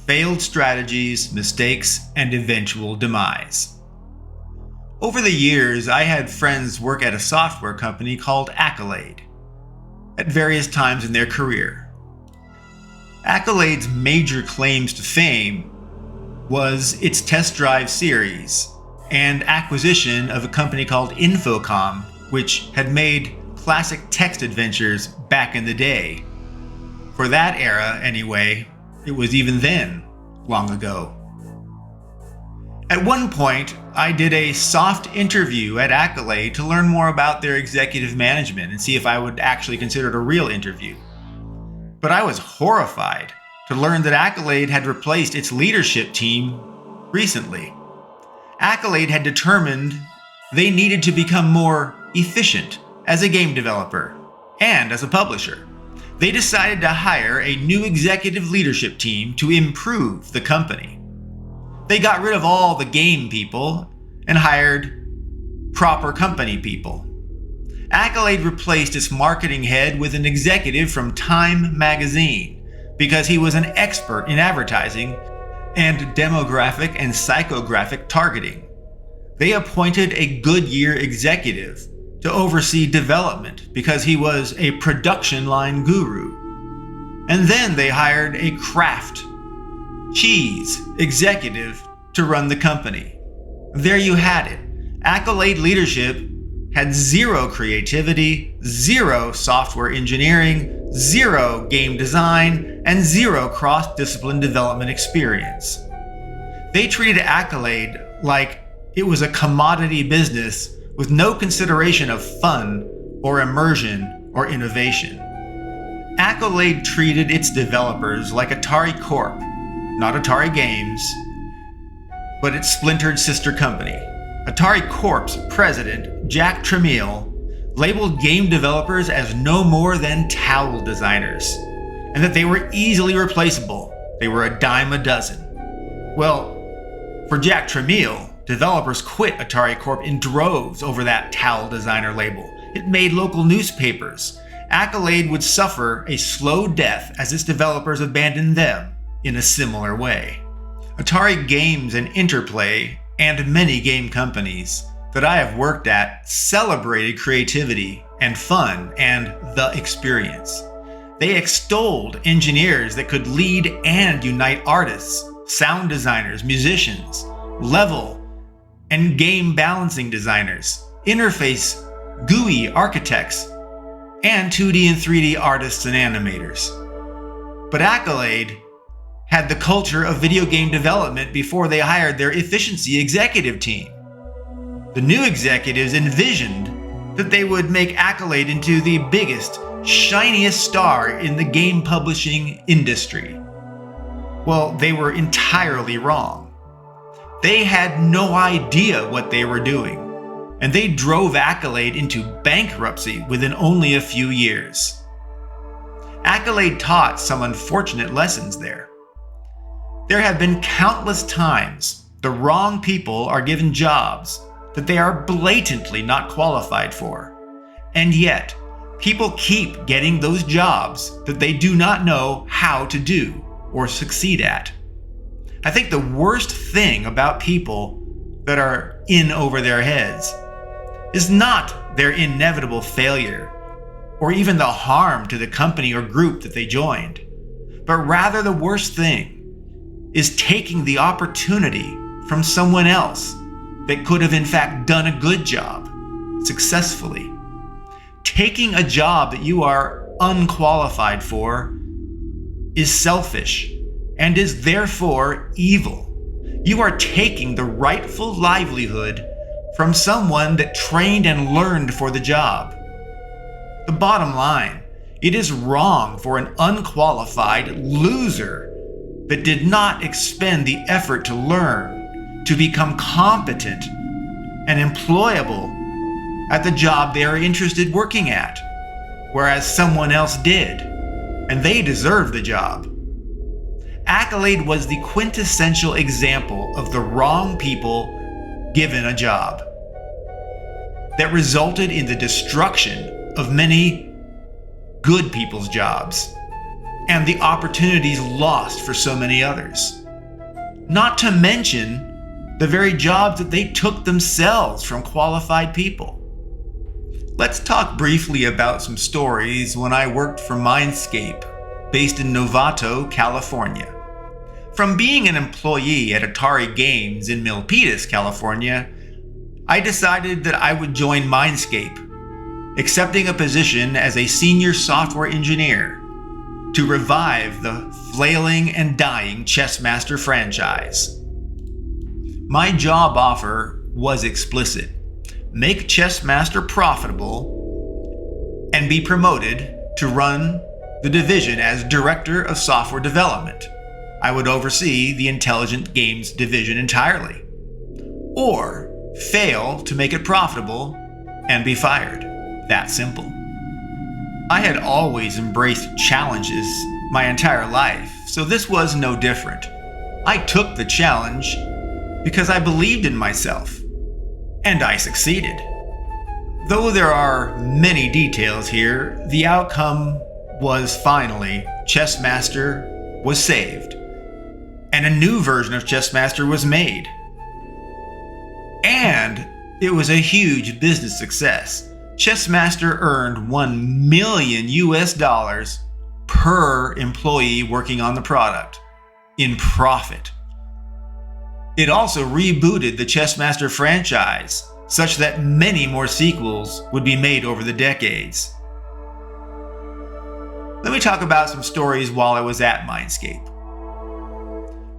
failed strategies, mistakes, and eventual demise. Over the years, I had friends work at a software company called Accolade at various times in their career. Accolade's major claims to fame was its test drive series and acquisition of a company called Infocom, which had made classic text adventures back in the day. For that era, anyway, it was even then long ago. At one point, I did a soft interview at Accolade to learn more about their executive management and see if I would actually consider it a real interview. But I was horrified to learn that Accolade had replaced its leadership team recently. Accolade had determined they needed to become more efficient as a game developer and as a publisher. They decided to hire a new executive leadership team to improve the company. They got rid of all the game people and hired proper company people. Accolade replaced its marketing head with an executive from Time magazine because he was an expert in advertising and demographic and psychographic targeting. They appointed a Goodyear executive to oversee development because he was a production line guru. And then they hired a Kraft cheese executive to run the company. There you had it. Accolade leadership had zero creativity, zero software engineering, zero game design, and zero cross-discipline development experience. They treated Accolade like it was a commodity business with no consideration of fun or immersion or innovation. Accolade treated its developers like Atari Corp, not Atari Games, but its splintered sister company. Atari Corp's president, Jack Tramiel, labeled game developers as no more than towel designers, and that they were easily replaceable. They were a dime a dozen. Well, for Jack Tramiel, developers quit Atari Corp in droves over that towel designer label. It made local newspapers. Accolade would suffer a slow death as its developers abandoned them in a similar way. Atari Games and Interplay and many game companies that I have worked at celebrated creativity and fun and the experience. They extolled engineers that could lead and unite artists, sound designers, musicians, level and game balancing designers, interface GUI architects, and 2D and 3D artists and animators. But Accolade had the culture of video game development before they hired their efficiency executive team. The new executives envisioned that they would make Accolade into the biggest, shiniest star in the game publishing industry. Well, they were entirely wrong. They had no idea what they were doing, and they drove Accolade into bankruptcy within only a few years. Accolade taught some unfortunate lessons there. There have been countless times the wrong people are given jobs that they are blatantly not qualified for, and yet people keep getting those jobs that they do not know how to do or succeed at. I think the worst thing about people that are in over their heads is not their inevitable failure or even the harm to the company or group that they joined, but rather the worst thing is taking the opportunity from someone else that could have in fact done a good job successfully. Taking a job that you are unqualified for is selfish and is therefore evil. You are taking the rightful livelihood from someone that trained and learned for the job. The bottom line, it is wrong for an unqualified loser that did not expend the effort to learn, to become competent and employable at the job they are interested working at, whereas someone else did, and they deserve the job. Accolade was the quintessential example of the wrong people given a job that resulted in the destruction of many good people's jobs. and the opportunities lost for so many others. Not to mention the very jobs that they took themselves from qualified people. Let's talk briefly about some stories when I worked for Mindscape, based in Novato, California. From being an employee at Atari Games in Milpitas, California, I decided that I would join Mindscape, accepting a position as a senior software engineer to revive the flailing and dying Chessmaster franchise. My job offer was explicit: make Chessmaster profitable and be promoted to run the division as Director of Software Development. I would oversee the Intelligent Games division entirely. Or fail to make it profitable and be fired. That simple. I had always embraced challenges my entire life, so this was no different. I took the challenge because I believed in myself, and I succeeded. Though there are many details here, the outcome was finally Chessmaster was saved, and a new version of Chessmaster was made. And it was a huge business success. Chessmaster earned $1 million per employee working on the product in profit. It also rebooted the Chessmaster franchise such that many more sequels would be made over the decades. Let me talk about some stories while I was at Mindscape.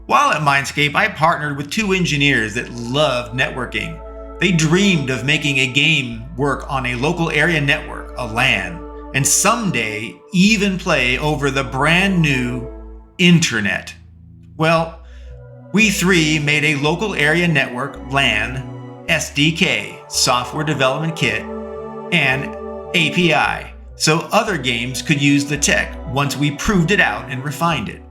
While at Mindscape, I partnered with two engineers that loved networking. They dreamed of making a game work on a local area network, a LAN, and someday even play over the brand new internet. Well, we three made a local area network LAN, SDK, software development kit, and API, so other games could use the tech once we proved it out and refined it.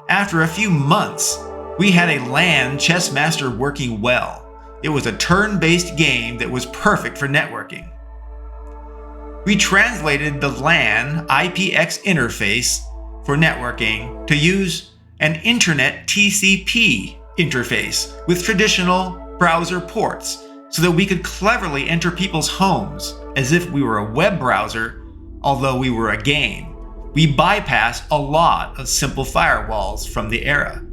After a few months, we had a LAN Chessmaster working well. It was a turn-based game that was perfect for networking. We translated the LAN IPX interface for networking to use an internet TCP interface with traditional browser ports so that we could cleverly enter people's homes as if we were a web browser, although we were a game. We bypassed a lot of simple firewalls from the era.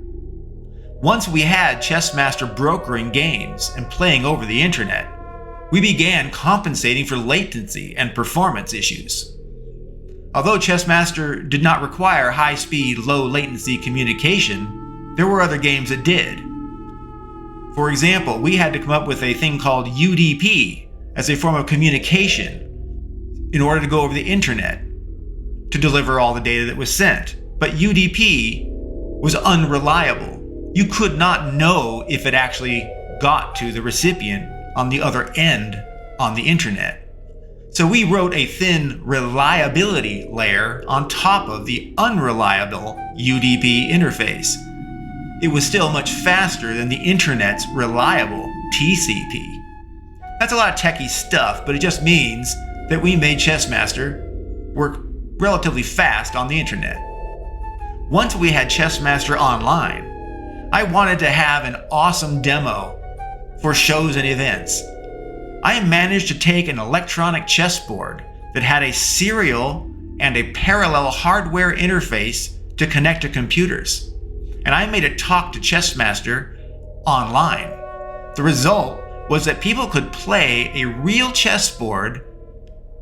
Once we had Chessmaster brokering games and playing over the internet, we began compensating for latency and performance issues. Although Chessmaster did not require high-speed, low-latency communication, there were other games that did. For example, we had to come up with a thing called UDP as a form of communication in order to go over the internet to deliver all the data that was sent. But UDP was unreliable. You could not know if it actually got to the recipient on the other end on the internet. So we wrote a thin reliability layer on top of the unreliable UDP interface. It was still much faster than the internet's reliable TCP. That's a lot of techie stuff, but it just means that we made Chessmaster work relatively fast on the internet. Once we had Chessmaster online, I wanted to have an awesome demo for shows and events. I managed to take an electronic chessboard that had a serial and a parallel hardware interface to connect to computers, and I made it talk to Chessmaster online. The result was that people could play a real chessboard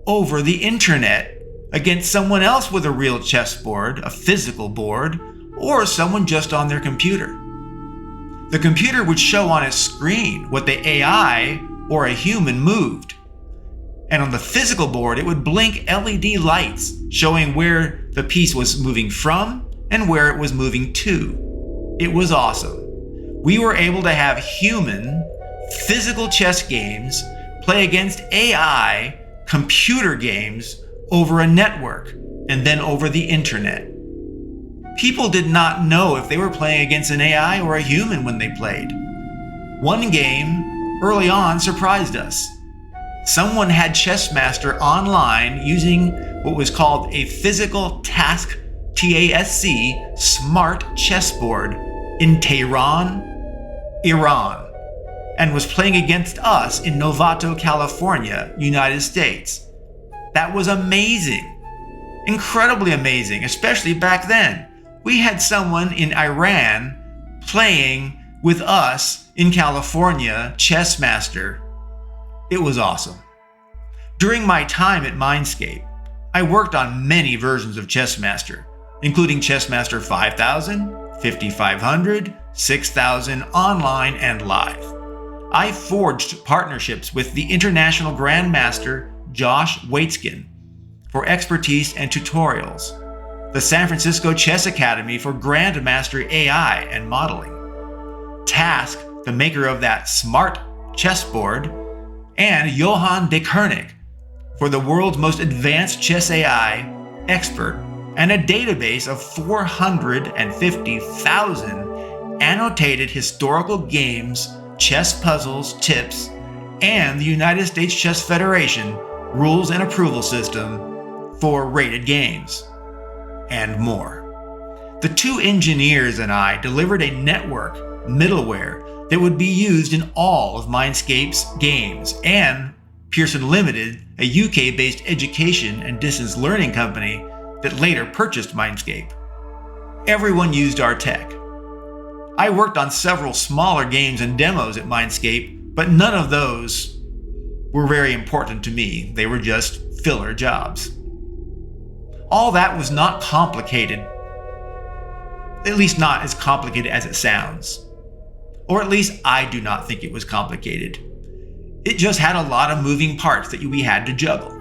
over the internet against someone else with a real chessboard, a physical board, or someone just on their computer. The computer would show on its screen what the AI or a human moved. And on the physical board, it would blink LED lights showing where the piece was moving from and where it was moving to. It was awesome. We were able to have human, physical chess games play against AI computer games over a network and then over the internet. People did not know if they were playing against an AI or a human when they played. One game early on surprised us. Someone had Chessmaster online using what was called a physical task TASC smart chessboard in Tehran, Iran, and was playing against us in Novato, California, United States. That was amazing. Incredibly amazing, especially back then. We had someone in Iran playing with us in California, Chessmaster. It was awesome. During my time at Mindscape, I worked on many versions of Chessmaster, including Chessmaster 5000, 5500, 6000, online and live. I forged partnerships with the international grandmaster Josh Waitzkin for expertise and tutorials, the San Francisco Chess Academy for Grandmaster AI and modeling, Task, the maker of that smart chessboard, and Johan de Koenig for the world's most advanced chess AI expert and a database of 450,000 annotated historical games, chess puzzles, tips, and the United States Chess Federation rules and approval system for rated games, and more. The two engineers and I delivered a network middleware that would be used in all of Mindscape's games, and Pearson Limited, a UK-based education and distance learning company that later purchased Mindscape. Everyone used our tech. I worked on several smaller games and demos at Mindscape, but none of those were very important to me. They were just filler jobs. All that was not complicated, at least not as complicated as it sounds. Or at least I do not think it was complicated. It just had a lot of moving parts that we had to juggle.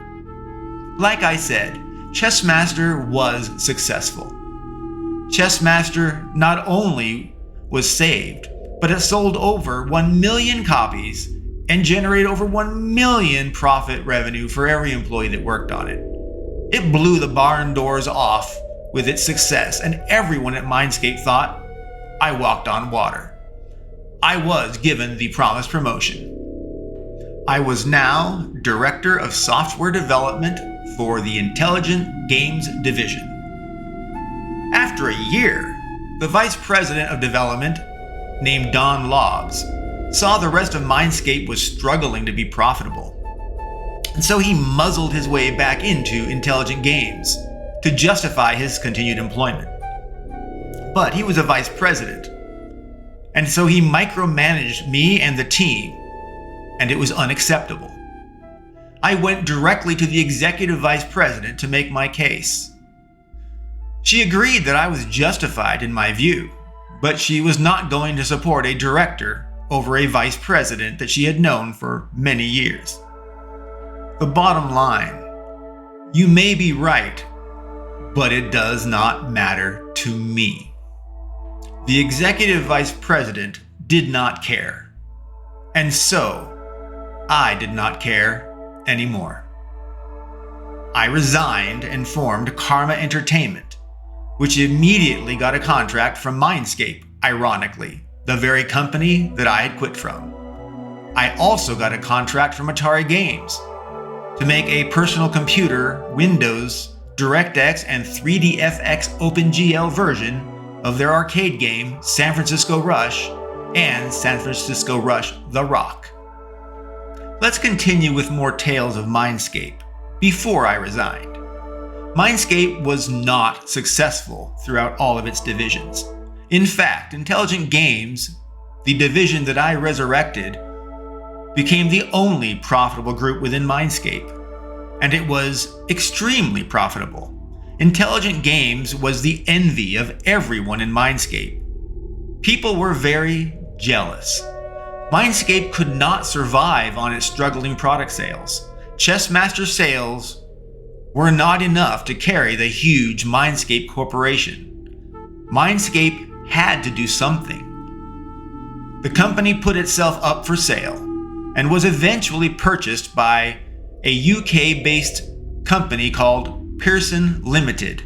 Like I said, Chessmaster was successful. Chessmaster not only was saved, but it sold over 1 million copies and generated over 1 million profit revenue for every employee that worked on it. It blew the barn doors off with its success, and everyone at Mindscape thought I walked on water. I was given the promised promotion. I was now Director of Software Development for the Intelligent Games Division. After a year, the Vice President of Development, named Don Lobbs, saw the rest of Mindscape was struggling to be profitable. And so he muzzled his way back into Intelligent Games to justify his continued employment. But he was a vice president, and so he micromanaged me and the team, and it was unacceptable. I went directly to the executive vice president to make my case. She agreed that I was justified in my view, but she was not going to support a director over a vice president that she had known for many years. The bottom line, you may be right, but it does not matter to me. The executive vice president did not care, and so I did not care anymore. I resigned and formed Karma Entertainment, which immediately got a contract from Mindscape, ironically, the very company that I had quit from. I also got a contract from Atari Games to make a personal computer, Windows, DirectX, and 3DFX OpenGL version of their arcade game, San Francisco Rush and San Francisco Rush The Rock. Let's continue with more tales of Mindscape before I resigned. Mindscape was not successful throughout all of its divisions. In fact, Intelligent Games, the division that I resurrected, became the only profitable group within Mindscape, and it was extremely profitable. Intelligent Games was the envy of everyone in Mindscape. People were very jealous. Mindscape could not survive on its struggling product sales. Chessmaster sales were not enough to carry the huge Mindscape corporation. Mindscape had to do something. The company put itself up for sale and was eventually purchased by a UK-based company called Pearson Limited.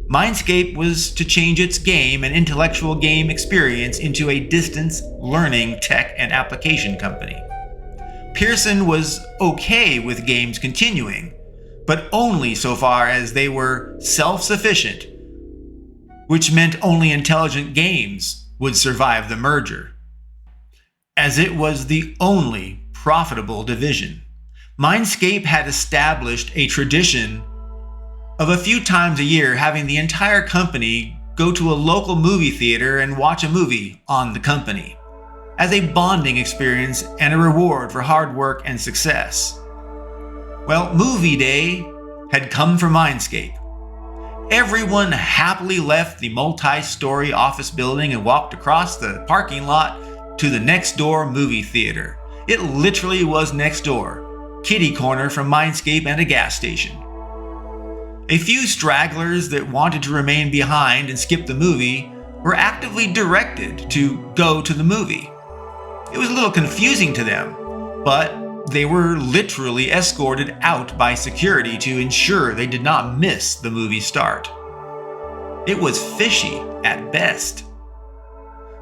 Mindscape was to change its game and intellectual game experience into a distance learning tech and application company. Pearson was okay with games continuing, but only so far as they were self-sufficient which meant only intelligent games would survive the merger, as it was the only profitable division. Mindscape had established a tradition of a few times a year having the entire company go to a local movie theater and watch a movie on the company, as a bonding experience and a reward for hard work and success. Well, movie day had come for Mindscape. Everyone happily left the multi-story office building and walked across the parking lot to the next door movie theater. It literally was next door, kitty corner from Mindscape and a gas station. A few stragglers that wanted to remain behind and skip the movie were actively directed to go to the movie. It was a little confusing to them, but they were literally escorted out by security to ensure they did not miss the movie start. It was fishy at best.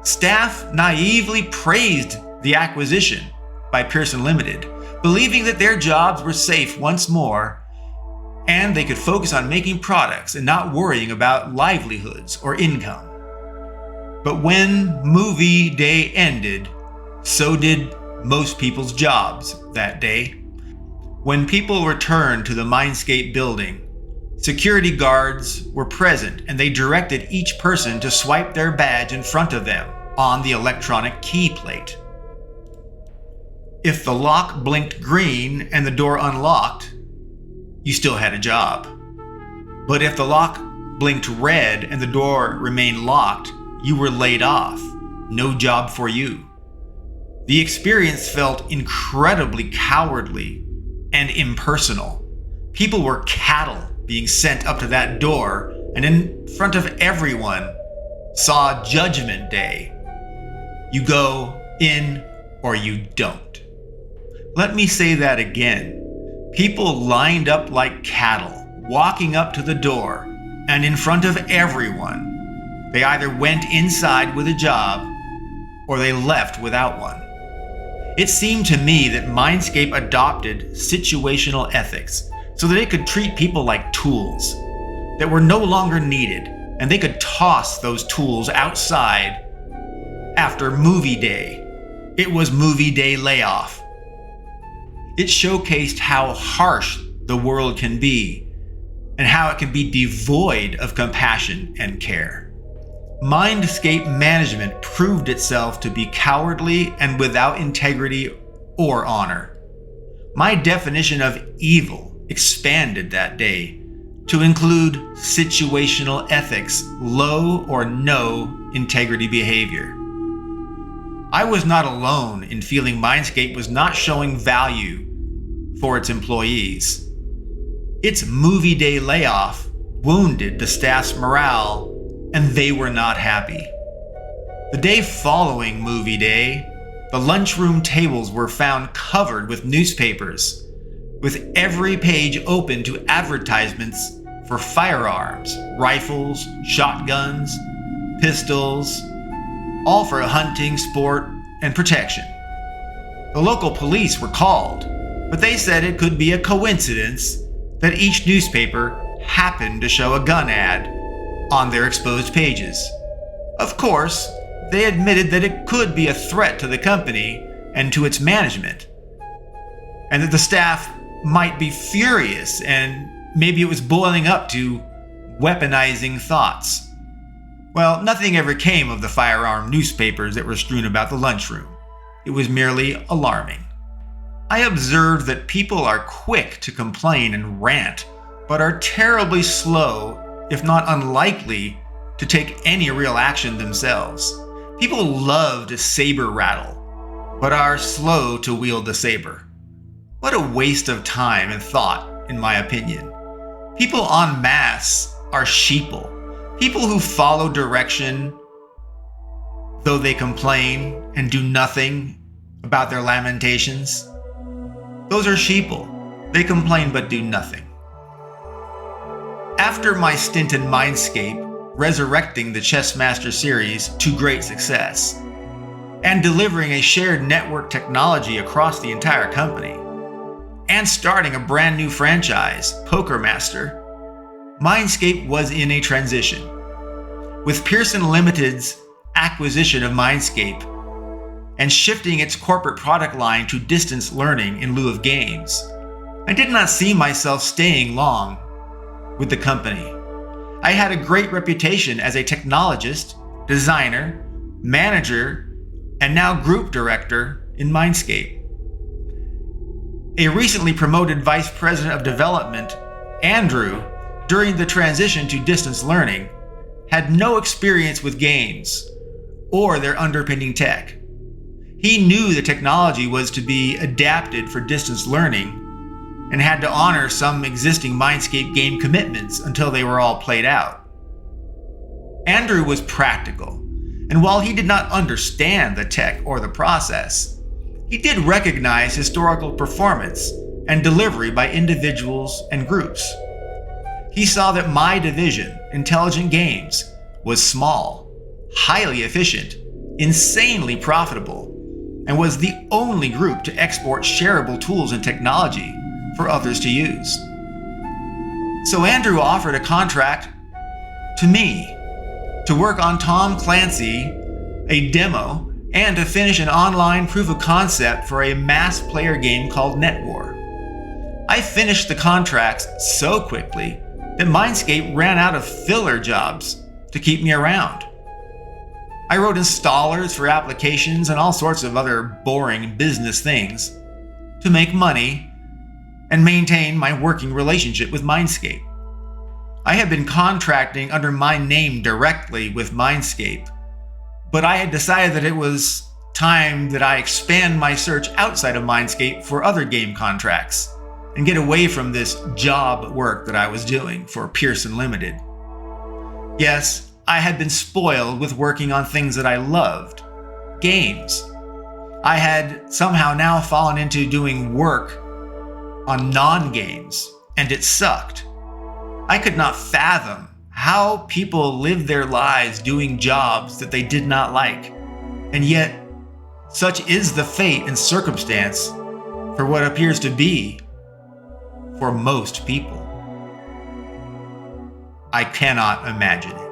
Staff naively praised the acquisition by Pearson Limited, believing that their jobs were safe once more and they could focus on making products and not worrying about livelihoods or income. But when movie day ended, so did most people's jobs that day. When people returned to the Mindscape building, security guards were present and they directed each person to swipe their badge in front of them on the electronic key plate. If the lock blinked green and the door unlocked, you still had a job. But if the lock blinked red and the door remained locked, you were laid off. No job for you. The experience felt incredibly cowardly and impersonal. People were cattle being sent up to that door, and in front of everyone saw Judgment Day. You go in or you don't. Let me say that again. People lined up like cattle, walking up to the door, and in front of everyone, they either went inside with a job or they left without one. It seemed to me that Mindscape adopted situational ethics so that it could treat people like tools that were no longer needed, and they could toss those tools outside after movie day. It was movie day layoff. It showcased how harsh the world can be and how it can be devoid of compassion and care. Mindscape management proved itself to be cowardly and without integrity or honor. My definition of evil expanded that day to include situational ethics, low or no integrity behavior. I was not alone in feeling Mindscape was not showing value for its employees. Its movie day layoff wounded the staff's morale, and they were not happy. The day following movie day, the lunchroom tables were found covered with newspapers, with every page open to advertisements for firearms, rifles, shotguns, pistols, all for hunting, sport, and protection. The local police were called, but they said it could be a coincidence that each newspaper happened to show a gun ad on their exposed pages. Of course, they admitted that it could be a threat to the company and to its management, and that the staff might be furious and maybe it was boiling up to weaponizing thoughts. Well, nothing ever came of the firearm newspapers that were strewn about the lunchroom. It was merely alarming. I observed that people are quick to complain and rant, but are terribly slow, if not unlikely, to take any real action themselves. People love to saber rattle, but are slow to wield the saber. What a waste of time and thought, in my opinion. People en masse are sheeple. People who follow direction, though they complain and do nothing about their lamentations. Those are sheeple. They complain but do nothing. After my stint in Mindscape, resurrecting the Chessmaster series to great success, and delivering a shared network technology across the entire company, and starting a brand new franchise, Poker Master, Mindscape was in a transition. With Pearson Limited's acquisition of Mindscape and shifting its corporate product line to distance learning in lieu of games, I did not see myself staying long with the company. I had a great reputation as a technologist, designer, manager, and now group director in Mindscape. A recently promoted vice president of development, Andrew, during the transition to distance learning, had no experience with games or their underpinning tech. He knew the technology was to be adapted for distance learning and had to honor some existing Mindscape game commitments until they were all played out. Andrew was practical, and while he did not understand the tech or the process, he did recognize historical performance and delivery by individuals and groups. He saw that my division, Intelligent Games, was small, highly efficient, insanely profitable, and was the only group to export shareable tools and technology for others to use. So Andrew offered a contract to me to work on Tom Clancy, a demo, and to finish an online proof of concept for a mass player game called NetWar. I finished the contracts so quickly that Mindscape ran out of filler jobs to keep me around. I wrote installers for applications and all sorts of other boring business things to make money and maintain my working relationship with Mindscape. I had been contracting under my name directly with Mindscape, but I had decided that it was time that I expand my search outside of Mindscape for other game contracts and get away from this job work that I was doing for Pearson Limited. Yes, I had been spoiled with working on things that I loved, games. I had somehow now fallen into doing work on non-games, and it sucked. I could not fathom how people live their lives doing jobs that they did not like, and yet such is the fate and circumstance for what appears to be for most people. I cannot imagine it.